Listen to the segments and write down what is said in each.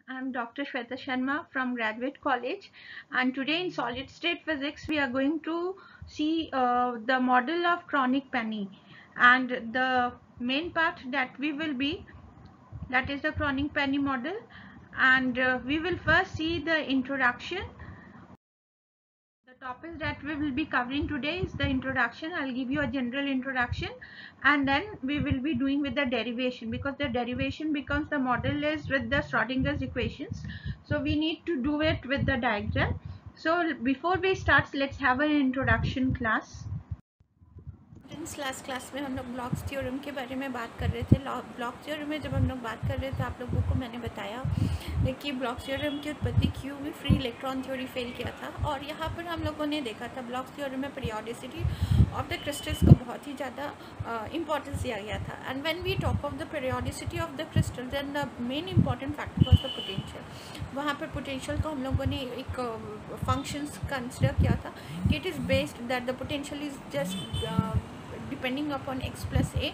I'm Dr. Shweta Sharma from Graduate College, and today in solid state physics we are going to see the model of chronic penny, and the main part that we will be, that is the chronic penny model. And we will first see the introduction. The topic that we will be covering today is the introduction. I'll give you a general introduction, and then we will be doing with the derivation, because the derivation becomes the model is with the Schrodinger's equations. So we need to do it with the diagram. So before we start, let's have an introduction class. Last class में हम लोग blocks theorem के बारे में बात कर रहे थे। ब्लॉक थ्योरम में जब हम लोग बात कर रहे थे, आप लोगों को मैंने बताया कि ब्लॉक थ्योरम की उत्पत्ति क्यों में फ्री इलेक्ट्रॉन थ्योरी फेल किया था, और यहाँ पर हम लोगों ने देखा था ब्लॉक थ्योरम में पीरियोडिसिटी ऑफ द क्रिस्टल्स को बहुत ही ज़्यादा इंपॉर्टेंस दिया गया था। And when we talk of the periodicity of the crystal, then the main important factor was the potential. वहाँ पर पोटेंशियल को हम लोगों ने एक फंक्शंस कंसिडर किया था कि it is based that the potential is just depending upon x plus a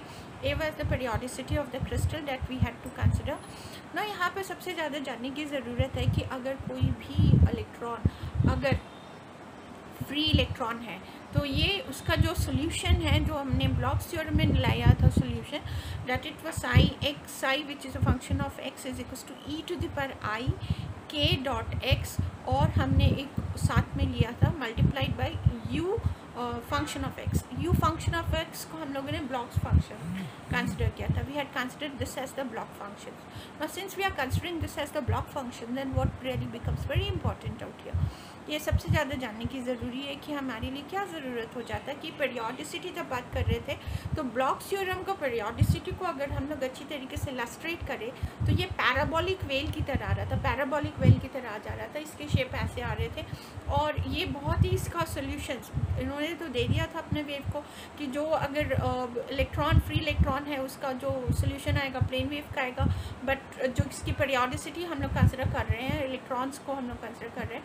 was the periodicity of the crystal that we had to consider. Now यहाँ पे सबसे ज़्यादा जानने की ज़रूरत है कि अगर कोई भी इलेक्ट्रॉन अगर फ्री इलेक्ट्रॉन है तो ये उसका जो सोल्यूशन है, जो हमने ब्लॉक्स थ्योरम में लाया था solution, that it was psi x, psi which is a function of x is equals to e to the power i k dot x, और हमने एक साथ में लिया था multiplied by u function of x. U function of x को हम लोगों ने ब्लॉक्स फंक्शन कंसिडर किया था। We had considered this as the Bloch function. Now since we are considering this as the Bloch function, then what really becomes very important out here, ये सबसे ज़्यादा जानने की ज़रूरी है कि हमारे लिए क्या ज़रूरत हो जाता है कि पीरियोडिसिटी जब बात कर रहे थे तो ब्लॉक थ्योरम को पीरियोडिसिटी को अगर हम लोग अच्छी तरीके से इलस्ट्रेट करें तो ये पैराबोलिक वेल की तरह आ रहा था, पैराबोलिक वेल की तरह आ जा रहा था। इसके शेप ऐसे आ रहे थे, और ये बहुत ही इसका सोल्यूशंस इन्होंने तो दे दिया था अपने वेव को कि जो अगर इलेक्ट्रॉन फ्री इलेक्ट्रॉन है उसका जो सोल्यूशन आएगा प्लेन वेव का आएगा, बट जो इसकी पीरियोडिसिटी हम लोग कंसिडर कर रहे हैं, इलेक्ट्रॉन्स को हम लोग कंसिडर कर रहे हैं,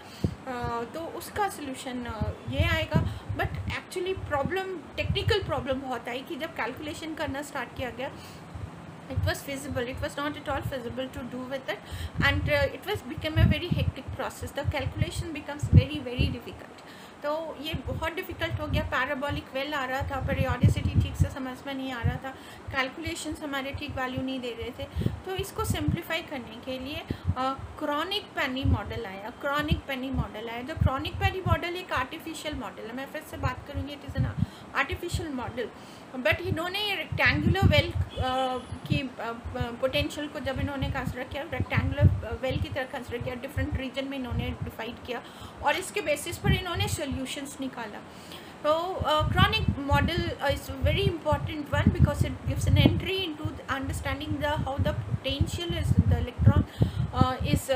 तो उसका सोल्यूशन ये आएगा। But actually problem, technical problem बहुत आई कि जब कैलकुलेशन करना स्टार्ट किया गया, it was feasible, it was not at all feasible to do with it, and it was become a very hectic process. The calculation becomes very difficult. तो ये बहुत difficult हो गया। पैराबोलिक वेल आ रहा था, पीरियोडिसिटी ठीक से समझ में नहीं आ रहा था, कैलकुलेशंस हमारे ठीक वैल्यू नहीं दे रहे थे। तो इसको सिंप्लीफाई करने के लिए क्रॉनिक पेनी मॉडल आया। क्रॉनिक पेनी मॉडल आया। जो क्रॉनिक पेनी मॉडल एक आर्टिफिशियल मॉडल है, मैं फिर से बात करूँगी, it is an artificial model, but इन्होंने रेक्टेंगुलर वेल की पोटेंशियल को जब इन्होंने कंसिडर किया, रेक्टेंगुलर वेल की तरह कंसिडर किया, डिफरेंट रीजन में इन्होंने डिफाइड किया, और इसके बेसिस पर इन्होंने सॉल्यूशंस निकाला। तो chronic model is very important one because it gives an entry into understanding the how the potential is the electron is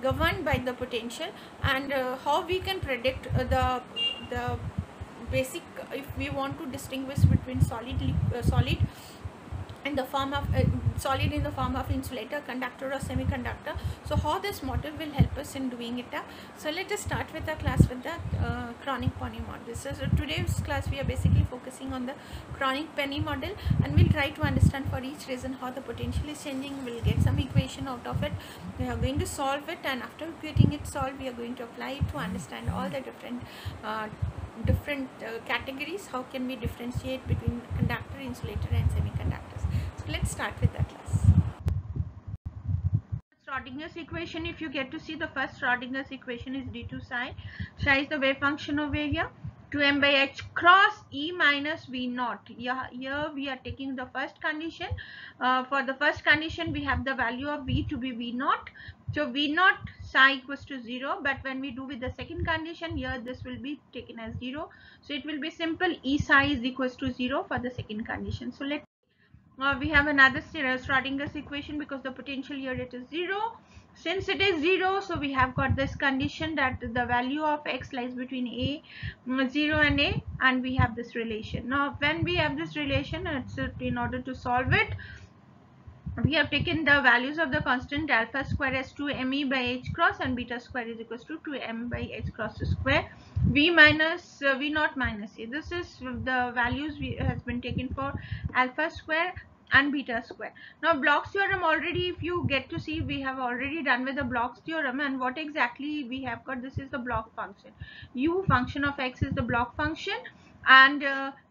governed by the potential, and how we can predict the basic, if we want to distinguish between solid in the form of solid in the form of insulator, conductor or semiconductor. So how this model will help us in doing it. So let us start with the class with the chronic penny model. So today's class we are basically focusing on the chronic penny model, and we'll try to understand for each reason how the potential is changing. We'll get some equation out of it, we are going to solve it, and after getting it solved we are going to apply it to understand all the different categories. How can we differentiate between conductor, insulator and semiconductors? So let's start with that class. Schrodinger's equation, if you get to see, the first Schrodinger's equation is d2 psi. Psi is the wave function over here. 2m by h cross E minus V naught. Here we are taking the first condition. For the first condition, we have the value of V to be V naught. So V naught psi equals to 0. But when we do with the second condition, here this will be taken as 0. So it will be simple. E psi is equals to 0 for the second condition. So let's we have another Schrodinger's equation, because the potential here it is 0. Since it is 0, so we have got this condition that the value of x lies between 0 and a, and we have this relation. Now when we have this relation, in order to solve it, we have taken the values of the constant alpha square as 2me by h cross, and beta square is equals to 2m by h cross square. V minus V naught minus a. This is the values has been taken for alpha square, and beta square. Now Bloch's theorem, already if you get to see, we have already done with the Bloch's theorem, and what exactly we have got, this is the Bloch function. U function of x is the Bloch function, and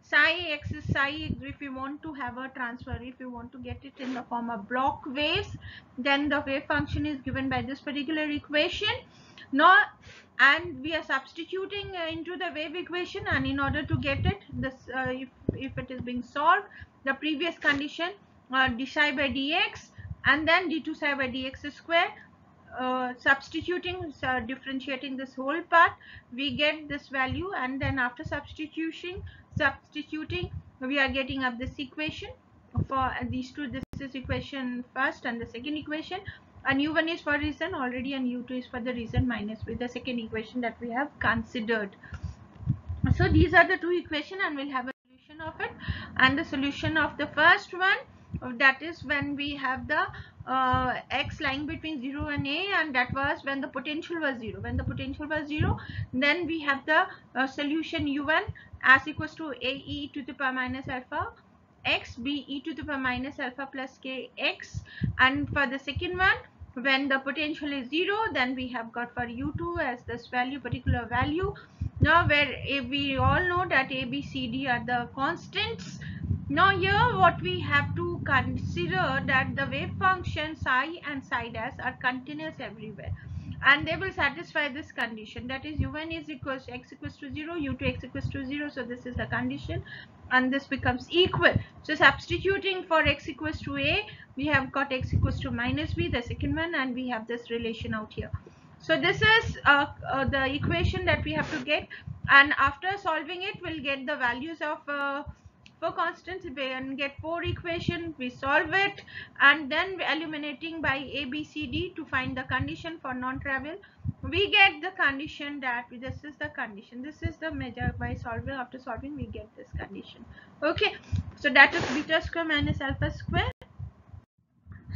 psi x is psi x. If you want to have a transfer, if you want to get it in the form of Bloch waves, then the wave function is given by this particular equation. Now, and we are substituting into the wave equation, and in order to get it, this if it is being solved, the previous condition, d psi by dx and then d2 psi by dx square, substituting, differentiating this whole part, we get this value, and then after substituting we are getting up this equation for these two. This is equation first and the second equation, and u1 is for reason already and u2 is for the reason minus with the second equation that we have considered. So these are the two equations, and we'll have a solution of it. And the solution of the first one, that is when we have the x lying between 0 and a, and that was when the potential was 0. When the potential was 0, then we have the solution u1 as equals to a e to the power minus alpha x, b e to the power minus alpha plus k x. And for the second one, when the potential is 0, then we have got for u2 as this value, particular value. Now where we all know that a, b, c, d are the constants. Now here what we have to consider, that the wave function psi and psi dash are continuous everywhere, and they will satisfy this condition, that is u1 is equals to x equals to 0, u2 x equals to 0. So this is the condition, and this becomes equal. So substituting for x equals to a, we have got x equals to minus b, the second one, and we have this relation out here. So this is the equation that we have to get, and after solving it, we'll get the values of for constants and get 4 equations. We solve it, and then eliminating by a, b, c, d to find the condition for non-trivial, we get the condition that this is the condition. This is the measure by solving. After solving, we get this condition. Okay, so that is beta square minus alpha square.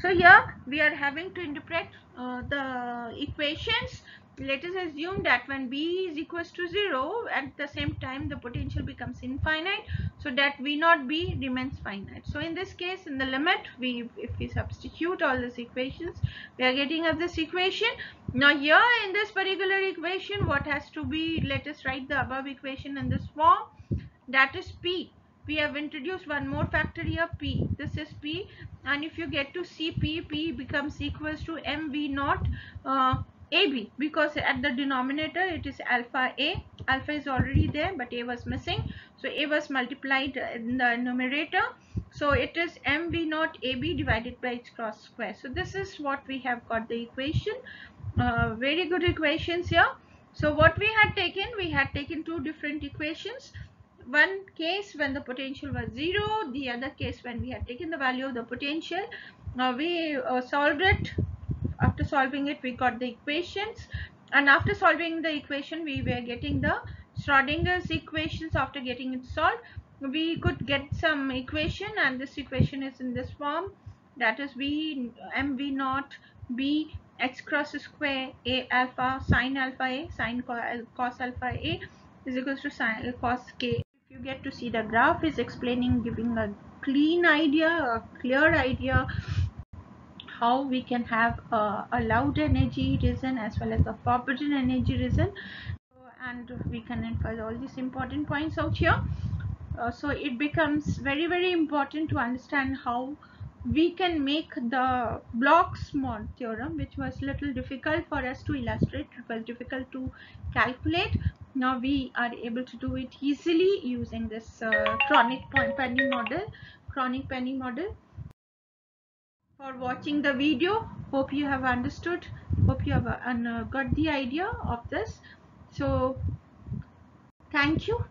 So here we are having to interpret the equations. Let us assume that when b is equals to 0, at the same time the potential becomes infinite, so that v naught b remains finite. So in this case, in the limit, if we substitute all these equations, we are getting up this equation. Now here in this particular equation, what has to be, let us write the above equation in this form, that is p. We have introduced one more factor here, p. This is p, and if you get to see p becomes equals to mv naught ab, because at the denominator it is alpha a. Alpha is already there, but a was missing, so a was multiplied in the numerator. So it is mv naught ab divided by h cross square. So this is what we have got the equation. Very good equations here. So what we had taken two different equations. One case when the potential was 0, the other case when we had taken the value of the potential. We solved it. After solving it, we got the equations, and after solving the equation, we were getting the Schrodinger's equations. After getting it solved, we could get some equation, and this equation is in this form, that is v mv naught b x cross square a alpha sin alpha a sin cos alpha a is equals to sin cos k. If you get to see, the graph is explaining, giving a clean idea, a clear idea how we can have a loud energy reason as well as a forbidden energy reason, and we can infer all these important points out here. So it becomes very, very important to understand how we can make the Bloch's theorem, which was little difficult for us to illustrate. It was difficult to calculate. Now we are able to do it easily using this chronic penny model. For watching the video, hope you have understood, hope you have got the idea of this. So thank you.